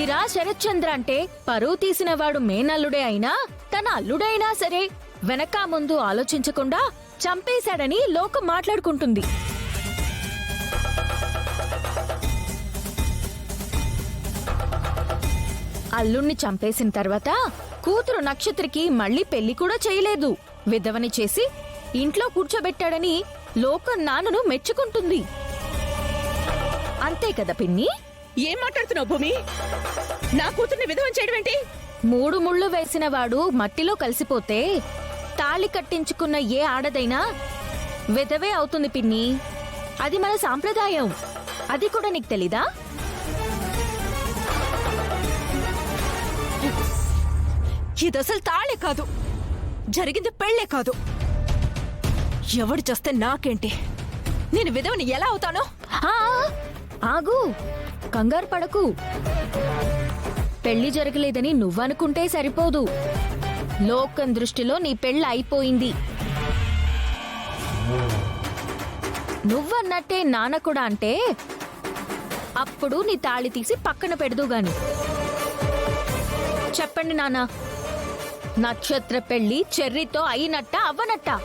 తీరా శరత్చంద్ర అంటే పరువు తీసిన వాడు మేనల్లుడే అయినా తన అల్లుడైనా సరే వెనక ముందు ఆలోచించకుండా చంపేశాడని లోకం మాట్లాడుకుంటుంది. అల్లుణ్ణి చంపేసిన తర్వాత కూతురు నక్షత్రకి మళ్ళీ పెళ్లి కూడా చేయలేదు, విధవని చేసి ఇంట్లో కూర్చోబెట్టాడని లోకం నాన్నను మెచ్చుకుంటుంది. అంతే కదా పిన్ని? ఏం మాట్లాడుతున్నావు భూమి? నా కూతుర్ని విధవం చేయడం ఏంటి? 3 ముళ్ళు వేసిన వాడు మట్టిలో కలిసిపోతే తాళి కట్టించుకున్న ఏ ఆడదైనా విధవే అవుతుంది పిన్ని. అది మన సాంప్రదాయం. అది కూడా నీకు తెలీదా? ఇదసలు తాళే కాదు, జరిగింది పెళ్లే కాదు. ఎవడు చేస్తే నాకేంటి? నేను విధవని ఎలా అవుతాను? ఆ, ఆగు, కంగారు పడకు. పెళ్లి జరగలేదని నువ్వనుకుంటే సరిపోదు. లోకం దృష్టిలో నీ పెళ్లి అయిపోయింది. నువ్వన్నట్టే నాన్న కూడా అంటే అప్పుడు నీ తాళి తీసి పక్కన పెడదు గాని. చెప్పండి నాన్న, నక్షత్ర పెళ్లి చెర్రీతో అయినట్టా అవ్వనట్టా?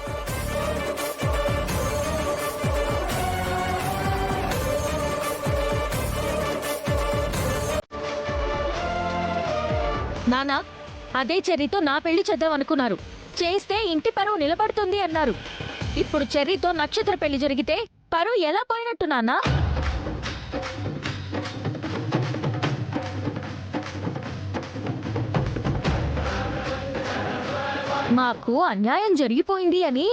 నానా, అదే చెర్రీతో నా పెళ్లి చేద్దాం అనుకున్నారు. చేస్తే ఇంటి పరువు నిలబడుతుంది అన్నారు. ఇప్పుడు చెర్రీతో నక్షత్ర పెళ్లి జరిగితే పరువు ఎలా పోయినట్టు నాన్నా? మాకు అన్యాయం జరిగిపోయింది అని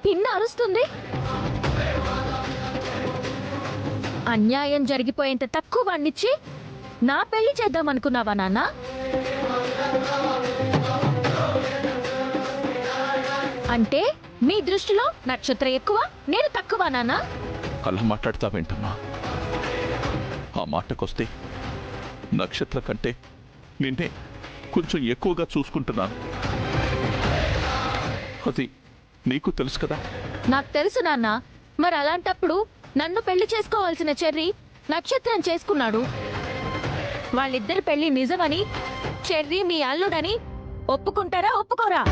పిన్న అరుస్తుంది. అన్యాయం జరిగిపోయేంత తక్కువ వాణ్ణిచ్చి నా పెళ్లి చేద్దాం అనుకున్నావా నాన్న? అంటే మీ దృష్టిలో నక్షత్ర ఎక్కువ, నేను తక్కువ నాన్న? అలా మాట్లాడతావేంటమ్మా? ఆ మాటకొస్తే నక్షత్ర కంటే నిన్నే కొంచెం ఎక్కువగా చూసుకుంటున్నాను. అది నీకు తెలుసు కదా? నాకు తెలుసు నాన్న. మరి అలాంటప్పుడు నన్ను పెళ్లి చేసుకోవాల్సిన చెర్రీ నక్షత్రం చేసుకున్నాడు. వాళ్ళిద్దరి పెళ్లి నిజమని చెర్రీ మీ అల్లుడని ఒప్పుకుంటారా ఒప్పుకోరా?